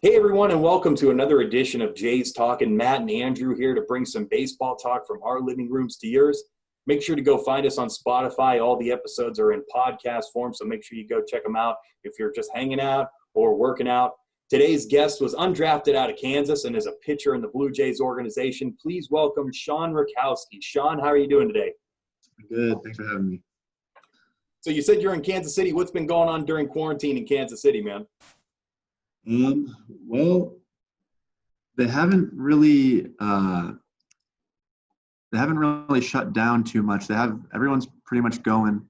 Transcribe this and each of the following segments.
Hey everyone, and welcome to another edition of Jays Talkin. Matt and Andrew here to bring some baseball talk from our living rooms to yours. Make sure to go find us on Spotify. All the episodes are in podcast form, so make sure you go check them out if you're just hanging out or working out. Today's guest was undrafted out of Kansas and is a pitcher in the Blue Jays organization. Please welcome Sean Rackoski. Sean, how are you doing today? Good. Thanks for having me. So you said you're in Kansas City. What's been going on during quarantine in Kansas City, man? Well, they haven't really shut down too much. Everyone's pretty much going.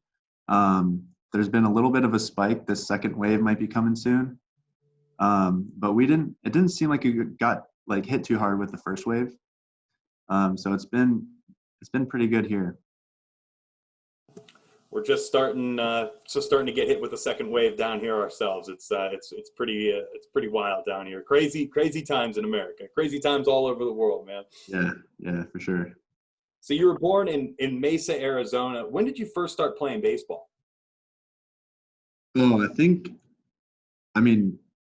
There's been a little bit of a spike. This second wave might be coming soon. But it didn't seem like it got hit too hard with the first wave. So it's been pretty good here. We're just starting to get hit with the second wave down here ourselves. It's pretty wild down here. Crazy times in America. Crazy times all over the world, man. Yeah, for sure. So you were born in Mesa, Arizona. When did you first start playing baseball? Oh,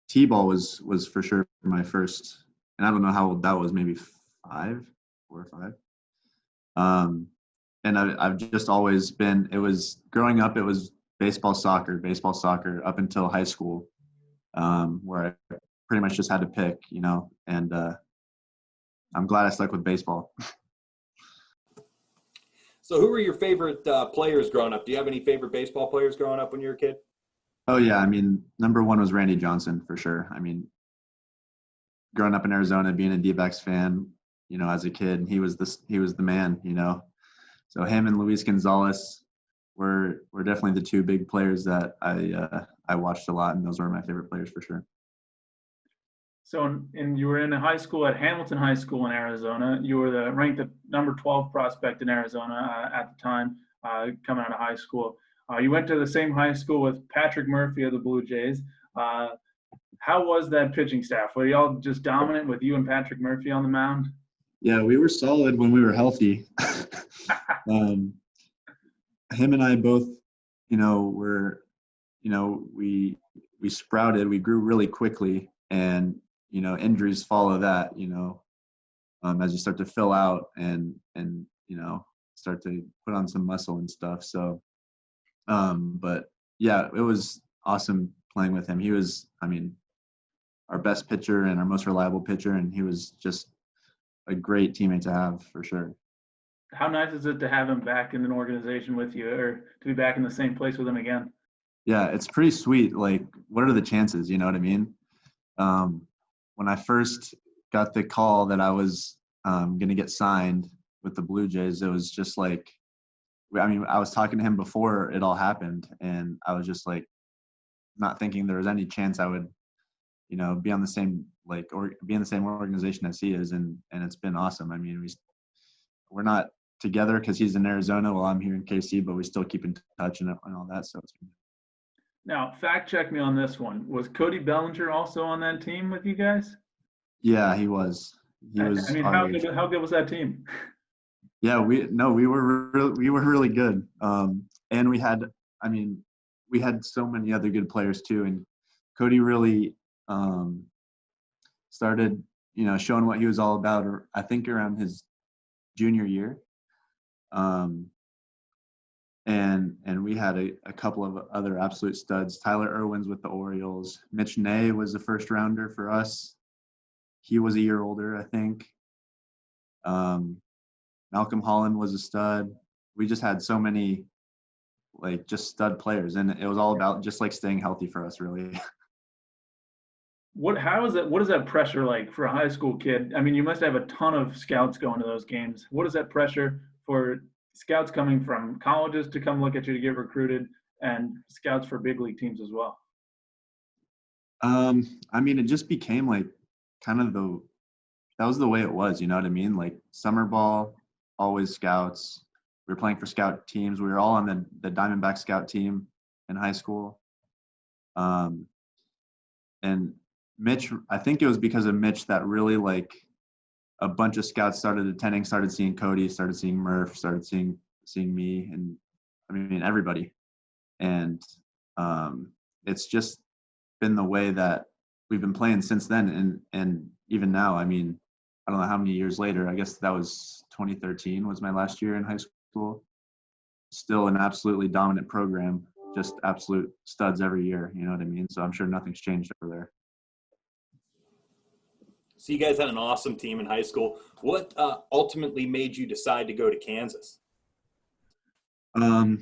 T-ball was for sure my first, and I don't know how old that was, maybe 4 or 5. And I've just always been, growing up, it was baseball, soccer up until high school, where I pretty much just had to pick, and I'm glad I stuck with baseball. So who were your favorite players growing up? Do you have any favorite baseball players growing up when you were a kid? Oh, yeah. Number one was Randy Johnson, for sure. Growing up in Arizona, being a D-backs fan, as a kid, he was the man, So him and Luis Gonzalez were definitely the two big players that I watched a lot, and those were my favorite players for sure. So, and you were in high school at Hamilton High School in Arizona. You were ranked the number 12 prospect in Arizona at the time, coming out of high school. You went to the same high school with Patrick Murphy of the Blue Jays. How was that pitching staff? Were y'all just dominant with you and Patrick Murphy on the mound? Yeah, we were solid when we were healthy. Him and I both, we sprouted, we grew really quickly, and, injuries follow that, as you start to fill out and, start to put on some muscle and stuff. So, but yeah, it was awesome playing with him. He was, our best pitcher and our most reliable pitcher, and he was just a great teammate to have for sure. How nice is it to have him back in an organization with you, or to be back in the same place with him again? Yeah, it's pretty sweet. What are the chances? You know what I mean? When I first got the call that I was going to get signed with the Blue Jays, it was just I was talking to him before it all happened, and I was just not thinking there was any chance I would, be on the same or be in the same organization as he is, and it's been awesome. We're not together because he's in Arizona while I'm here in KC, but we still keep in touch and all that. So now, fact check me on this one. Was Cody Bellinger also on that team with you guys? Yeah, he was. How good was that team? Yeah, we were really good. And we had so many other good players too. And Cody really started, showing what he was all about, or I think around his junior year. And we had a couple of other absolute studs. Tyler Irwin's with the Orioles. Mitch Ney was the first rounder for us. He was a year older, I think. Malcolm Holland was a stud. We just had so many, just stud players, and it was all about just staying healthy for us, really. What is that pressure like for a high school kid? You must have a ton of scouts going to those games. What is that pressure for scouts coming from colleges to come look at you to get recruited, and scouts for big league teams as well? It just became that was the way it was, you know what I mean? Summer ball, always scouts. We were playing for scout teams. We were all on the Diamondback scout team in high school. And Mitch, I think it was because of Mitch that really a bunch of scouts started attending, started seeing Cody, started seeing Murph, started seeing me, and everybody. And it's just been the way that we've been playing since then. And even now, I mean, I don't know how many years later, I guess that was 2013 was my last year in high school. Still an absolutely dominant program, just absolute studs every year. You know what I mean? So I'm sure nothing's changed over there. So you guys had an awesome team in high school. What ultimately made you decide to go to Kansas? I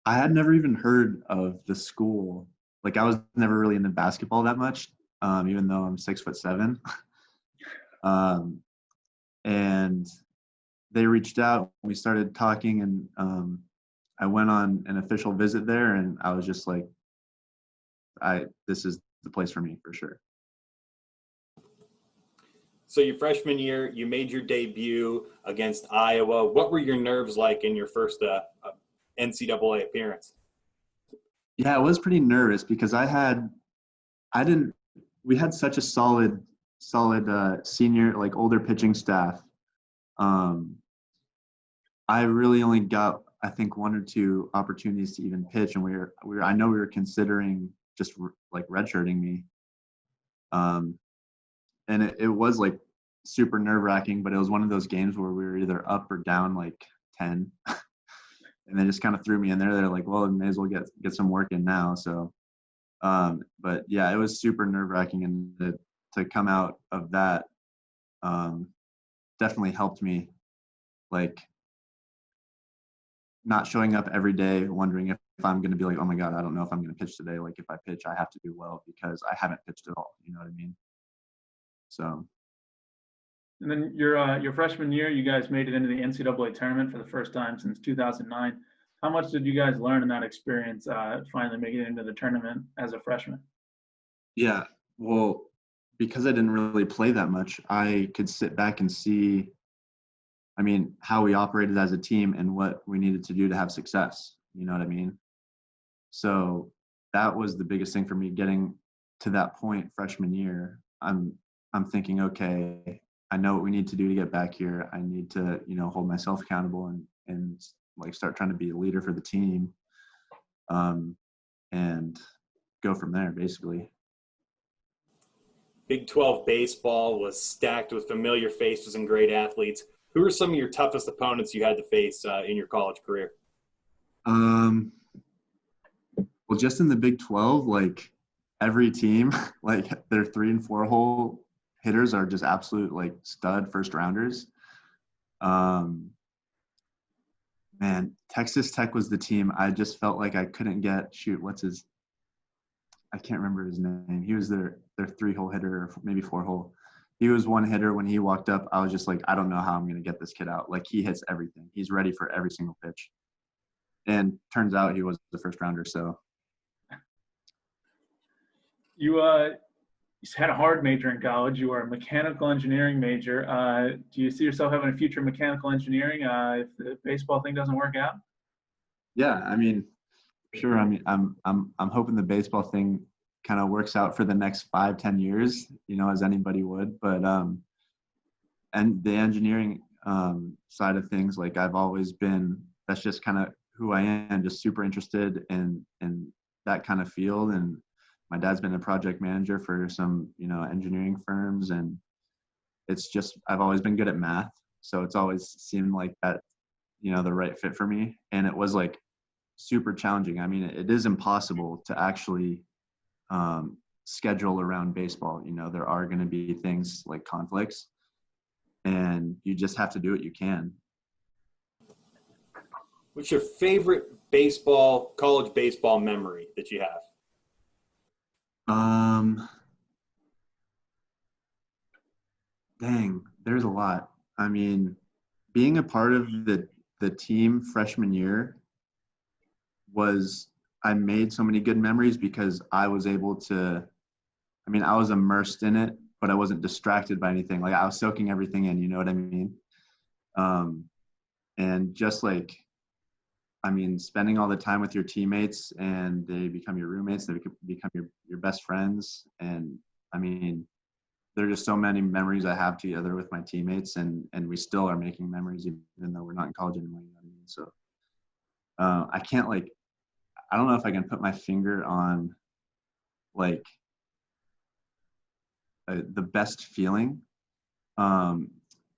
had never even heard of the school. Like, I was never really into basketball that much, even though I'm 6'7". And they reached out. We started talking, and I went on an official visit there, and I was just like, this is the place for me for sure. So your freshman year, you made your debut against Iowa. What were your nerves like in your first NCAA appearance? Yeah, I was pretty nervous because we had such a solid senior, like older pitching staff. I really only got, I think, one or two opportunities to even pitch, and I know we were considering just like redshirting me. And it was like super nerve-wracking, but it was one of those games where we were either up or down like 10. And they just kind of threw me in there. They're like, well, we may as well get some work in now. So, but yeah, it was super nerve-wracking, and to come out of that definitely helped me, like, not showing up every day wondering if I'm going to be like, oh my God, I don't know if I'm going to pitch today. Like, if I pitch, I have to do well because I haven't pitched at all. You know what I mean? So. And then your freshman year, you guys made it into the NCAA tournament for the first time since 2009. How much did you guys learn in that experience, finally making it into the tournament as a freshman? Yeah, well, because I didn't really play that much, I could sit back and see, I mean, how we operated as a team and what we needed to do to have success. You know what I mean? So that was the biggest thing for me getting to that point freshman year. I'm thinking, okay, I know what we need to do to get back here. I need to, hold myself accountable and like start trying to be a leader for the team, and go from there, basically. Big 12 baseball was stacked with familiar faces and great athletes. Who are some of your toughest opponents you had to face in your college career? Well, just in the Big 12, like every team, like their 3 and 4 hole hitters are just absolute like stud first rounders. Man, Texas Tech was the team. I just felt like I couldn't get, I can't remember his name. He was their 3-hole hitter, or maybe 4-hole. He was one hitter. When he walked up, I was just like, I don't know how I'm going to get this kid out. Like, he hits everything. He's ready for every single pitch. And turns out he was the first rounder. So You had a hard major in college. You are a mechanical engineering major. Do you see yourself having a future in mechanical engineering if the baseball thing doesn't work out? yeah, I mean, sure. I mean, I'm hoping the baseball thing kind of works out for the next 5-10 years, as anybody would. But and the engineering side of things, like I've always been, that's just kind of who I am, just super interested in that kind of field. And my dad's been a project manager for some, engineering firms, and it's just, I've always been good at math. So it's always seemed like that, the right fit for me. And it was like super challenging. I mean, it is impossible to actually schedule around baseball. There are going to be things like conflicts, and you just have to do what you can. What's your favorite college baseball memory that you have? Dang, there's a lot. I mean, being a part of the team freshman year I made so many good memories because I was able to, I was immersed in it, but I wasn't distracted by anything. Like, I was soaking everything in, you know what I mean? And just like, spending all the time with your teammates, and they become your roommates, they become your best friends. And there are just so many memories I have together with my teammates, and we still are making memories even though we're not in college anymore. You know what I mean? So I don't know if I can put my finger on like the best feeling.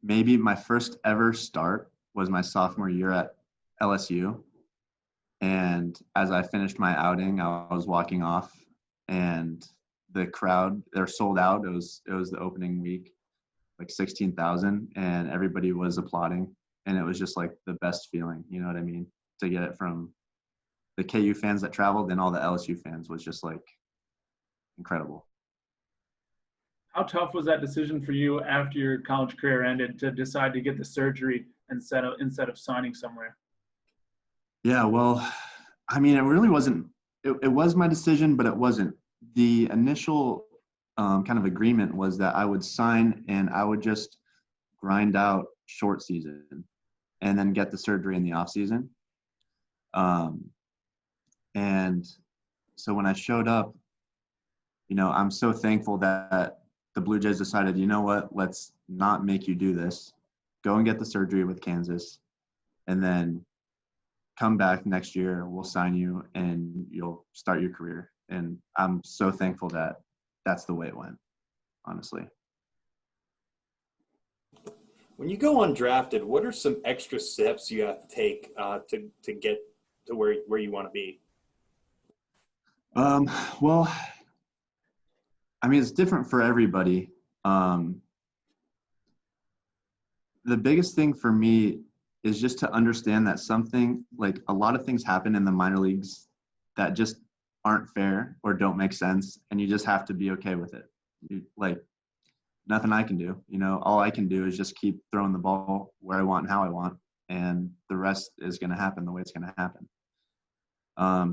Maybe my first ever start was my sophomore year at LSU. And as I finished my outing, I was walking off, and the crowd, they're sold out. It was the opening week, like 16,000, and everybody was applauding. And it was just like the best feeling, you know what I mean? To get it from the KU fans that traveled and all the LSU fans was just like incredible. How tough was that decision for you after your college career ended to decide to get the surgery instead of signing somewhere? Yeah, well, I mean, it really wasn't. It was my decision, but it wasn't. The initial kind of agreement was that I would sign and I would just grind out short season and then get the surgery in the off season. And so when I showed up, I'm so thankful that the Blue Jays decided, you know what, let's not make you do this. Go and get the surgery with Kansas, and then come back next year. We'll sign you, and you'll start your career. And I'm so thankful that that's the way it went, honestly. When you go undrafted, what are some extra steps you have to take to get to where you want to be? Well, I mean, it's different for everybody. The biggest thing for me is just to understand that a lot of things happen in the minor leagues that just aren't fair or don't make sense, and you just have to be okay with it. Nothing I can do, all I can do is just keep throwing the ball where I want and how I want, and the rest is going to happen the way it's going to happen.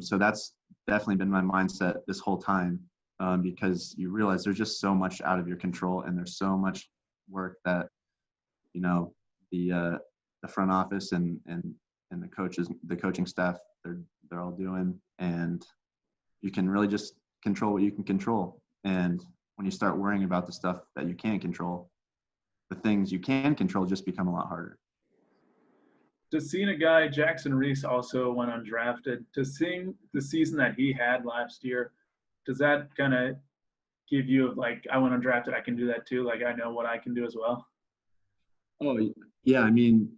So that's definitely been my mindset this whole time, because you realize there's just so much out of your control, and there's so much work that, the front office and the coaches, the coaching staff, they're all doing, and you can really just control what you can control. And when you start worrying about the stuff that you can't control, the things you can control just become a lot harder. To seeing a guy, Jackson Reese also went undrafted, to seeing the season that he had last year, does that kind of give you like, I went undrafted, I can do that too? Like, I know what I can do as well? Oh, yeah. I mean,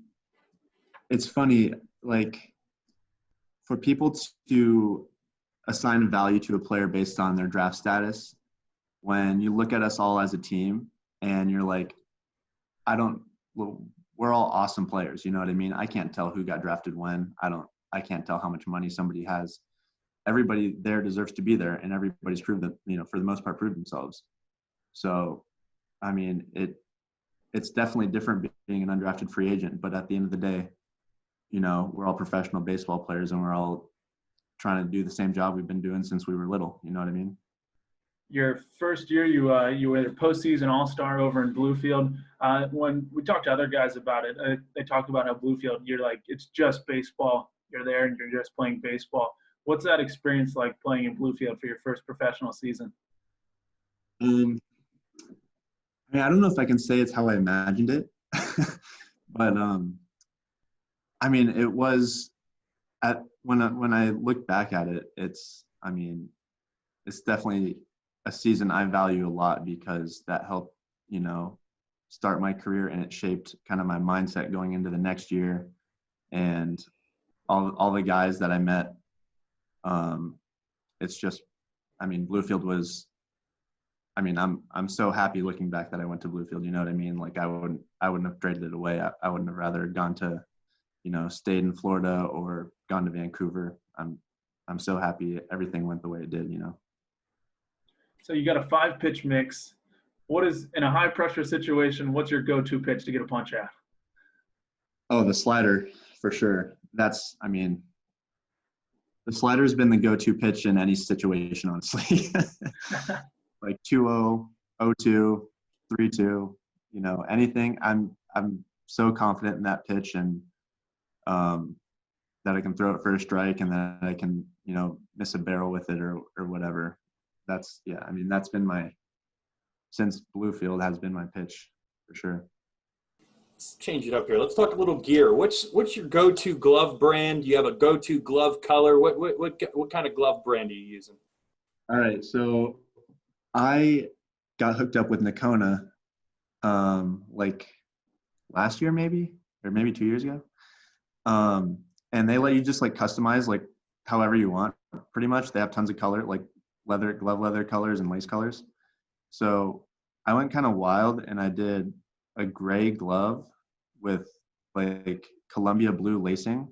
it's funny, like, for people to assign value to a player based on their draft status, when you look at us all as a team and you're like, we're all awesome players. You know what I mean? I can't tell who got drafted when. I can't tell how much money somebody has. Everybody there deserves to be there, and everybody's proved that, for the most part, proved themselves. So, I mean, it's definitely different being an undrafted free agent, but at the end of the day, we're all professional baseball players, and we're all trying to do the same job we've been doing since we were little. You know what I mean? Your first year, you were a postseason All-Star over in Bluefield. When we talked to other guys about it, they talked about how Bluefield, you're like, it's just baseball. You're there and you're just playing baseball. What's that experience like playing in Bluefield for your first professional season? I mean, I don't know if I can say it's how I imagined it, but I mean, it was when I look back at it, it's definitely a season I value a lot, because that helped, start my career, and it shaped kind of my mindset going into the next year. And all the guys that I met, it's just, Bluefield was, I'm so happy looking back that I went to Bluefield. You know what I mean? Like, I wouldn't have traded it away. I wouldn't have rather gone to, stayed in Florida or gone to Vancouver. I'm so happy everything went the way it did. So you got a 5-pitch mix. What is, in a high pressure situation, what's your go-to pitch to get a punch out? Oh, the slider, for sure. The slider's been the go-to pitch in any situation, honestly. Like 2-0, 0-2, 3-2, anything. I'm so confident in that pitch, and that I can throw it for a strike, and that I can, miss a barrel with it or whatever. That's been since Bluefield has been my pitch, for sure. Let's change it up here. Let's talk a little gear. What's your go-to glove brand? Do you have a go-to glove color? What kind of glove brand are you using? All right, so I got hooked up with Nakona, like last year maybe, or maybe 2 years ago. And they let you just like customize like however you want. Pretty much, they have tons of color, like glove leather colors and lace colors. So I went kind of wild and I did a gray glove with like Columbia blue lacing.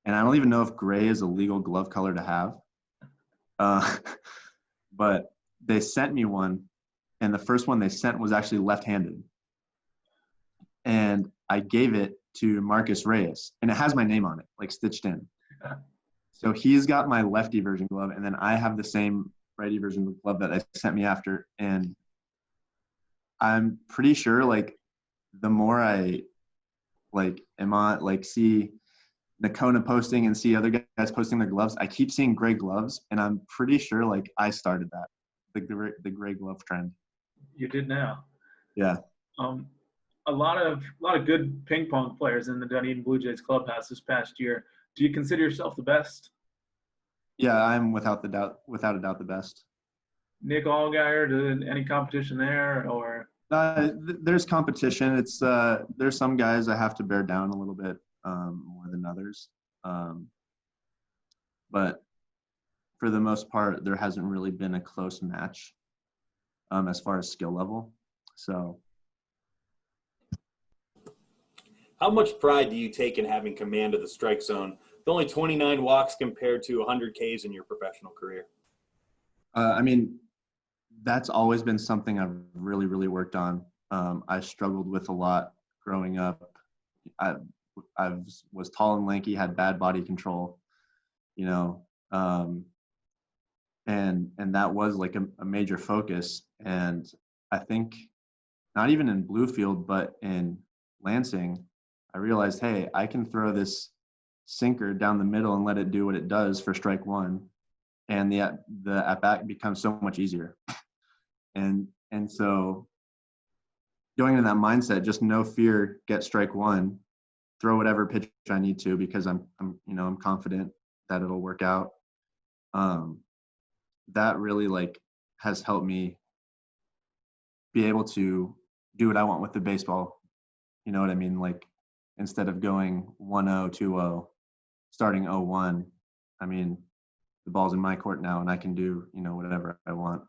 And I don't even know if gray is a legal glove color to have. But they sent me one, and the first one they sent was actually left-handed. And I gave it to Marcus Reyes, and it has my name on it, like stitched in. So he's got my lefty version glove, and then I have the same righty version glove that they sent me after. And I'm pretty sure, like, the more I like am on, like, see Nakona posting and see other guys posting their gloves, I keep seeing gray gloves, and I'm pretty sure like I started that, like the gray glove trend. You did now. Yeah. A lot of good ping pong players in the Dunedin Blue Jays clubhouse this past year. Do you consider yourself the best? Yeah, I'm without a doubt the best. Nick Allgaier, any competition there, or? There's competition. It's there's some guys I have to bear down a little bit more than others, but for the most part, there hasn't really been a close match as far as skill level. So, how much pride do you take in having command of the strike zone? With only 29 walks compared to 100 Ks in your professional career. I mean, that's always been something I've really, really worked on. I struggled with a lot growing up. I was tall and lanky, had bad body control, you know, and that was like a major focus. And I think not even in Bluefield, but in Lansing, I realized, hey, I can throw this sinker down the middle and let it do what it does for strike one, and the at bat becomes so much easier. And so going into that mindset, just no fear, get strike one, throw whatever pitch I need to because I'm confident that it'll work out. That really like has helped me be able to do what I want with the baseball. You know what I mean? Like instead of going 1-0, 2-0, starting 0-1, I mean, the ball's in my court now and I can do, whatever I want.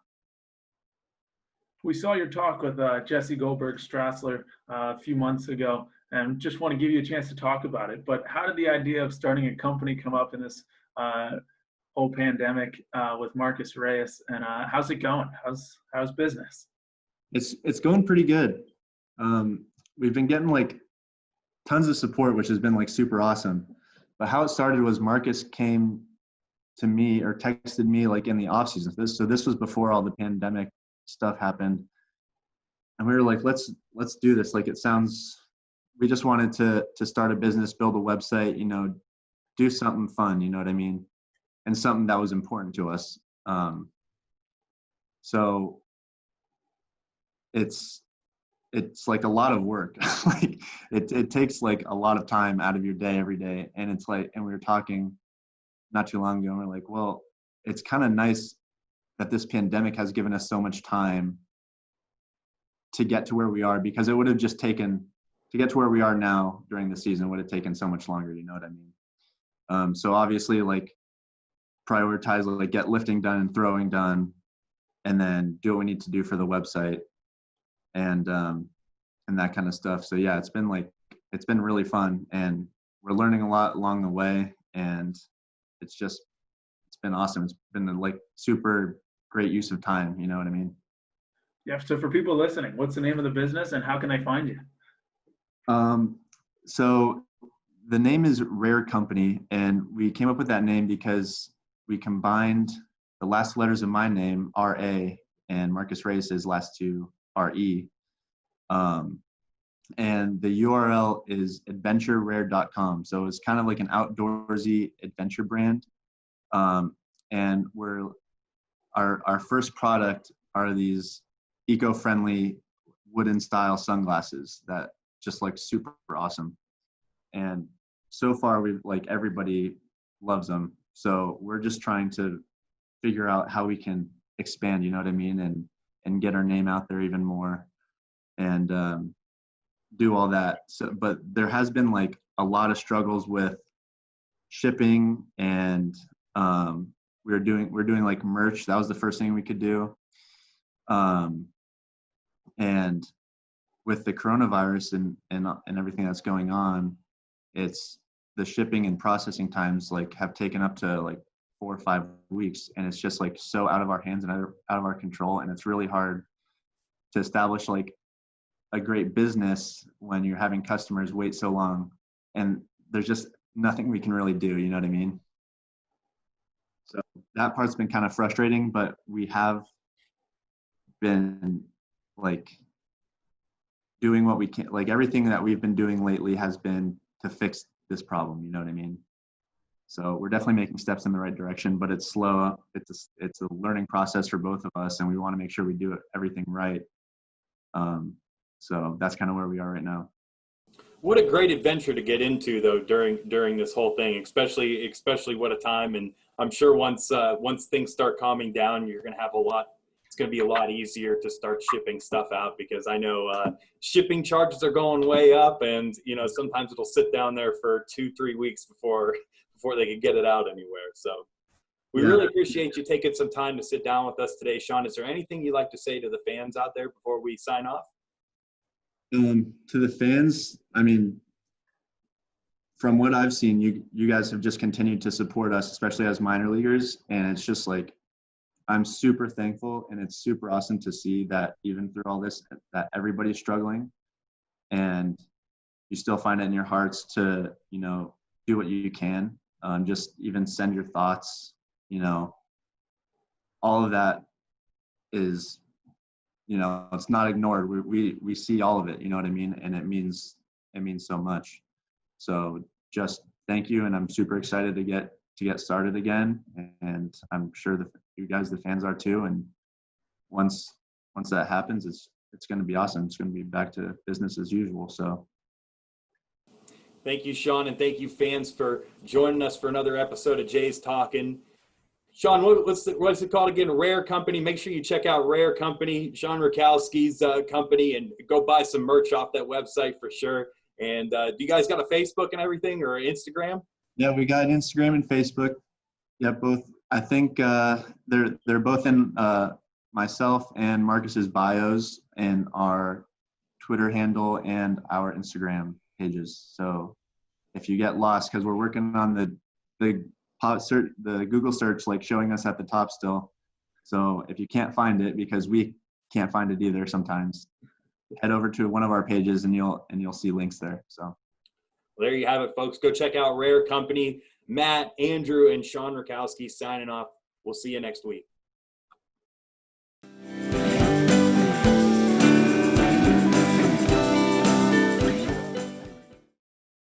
We saw your talk with Jesse Goldberg-Strassler a few months ago, and just want to give you a chance to talk about it. But how did the idea of starting a company come up in this whole pandemic with Marcus Reyes, and how's it going? How's business? It's going pretty good. We've been getting like tons of support, which has been like super awesome. But how it started was Marcus came to me or texted me like in the off season. So this was before all the pandemic stuff happened, and we were like, let's do this. Like we just wanted to start a business, build a website, do something fun, you know what I mean, and something that was important to us. So it's like a lot of work. Like it takes like a lot of time out of your day every day, and it's like, and we were talking not too long ago, and we're like, well, it's kind of nice that this pandemic has given us so much time to get to where we are, because it would have just taken to get to where we are now during the season would have taken so much longer, you know what I mean? So obviously like prioritize, like get lifting done and throwing done, and then do what we need to do for the website and that kind of stuff. So yeah, it's been really fun, and we're learning a lot along the way, and it's been awesome. It's been a like super great use of time, you know what I mean? Yeah. So for people listening, what's the name of the business and how can they find you? So the name is Rare Company, and we came up with that name because we combined the last letters of my name, R-A, and Marcus Reyes' last two, R-E. And the URL is adventurerare.com. So it's kind of like an outdoorsy adventure brand. And our first product are these eco-friendly wooden style sunglasses that just like super awesome. And so far we've like everybody loves them. So we're just trying to figure out how we can expand, you know what I mean? and get our name out there even more and do all that. So, but there has been like a lot of struggles with shipping, and we're doing like merch. That was the first thing we could do. And with the coronavirus and everything that's going on, it's the shipping and processing times like have taken up to like 4 or 5 weeks, and it's just like so out of our hands and out of our control. And it's really hard to establish like a great business when you're having customers wait so long, and there's just nothing we can really do, you know what I mean? So that part's been kind of frustrating, but we have been like doing what we can. Like everything that we've been doing lately has been to fix this problem, you know what I mean? So we're definitely making steps in the right direction, but it's slow. It's a learning process for both of us, and we want to make sure we do everything right. So that's kind of where we are right now. What a great adventure to get into, though, during this whole thing, especially what a time. And I'm sure once things start calming down, you're going to have it's going to be a lot easier to start shipping stuff out, because I know shipping charges are going way up, and sometimes it'll sit down there for 2-3 weeks before they can get it out anywhere. So we really appreciate you taking some time to sit down with us today, Sean. Is there anything you'd like to say to the fans out there before we sign off? To the fans, I mean, from what I've seen, you guys have just continued to support us, especially as minor leaguers, and it's just like, I'm super thankful, and it's super awesome to see that even through all this, that everybody's struggling, and you still find it in your hearts to, do what you can. Just even send your thoughts, all of that is, it's not ignored. We see all of it, you know what I mean? And it means so much. So just thank you. And I'm super excited to get started again. And I'm sure that you guys, the fans, are too. And once that happens, it's going to be awesome. It's going to be back to business as usual. So thank you, Sean, and thank you, fans, for joining us for another episode of Jays Talkin. Sean, what's it called again? Rare Company. Make sure you check out Rare Company, Sean Rackoski's company, and go buy some merch off that website for sure. And do you guys got a Facebook and everything, or Instagram? Yeah, we got Instagram and Facebook. Yeah, both. I think they're both in myself and Marcus's bios and our Twitter handle and our Instagram pages. So if you get lost, because we're working on the Google search, like showing us at the top still. So if you can't find it, because we can't find it either sometimes, head over to one of our pages and you'll see links there. So well, there you have it, folks. Go check out Rare Company. Matt, Andrew, and Sean Rackoski signing off. We'll see you next week.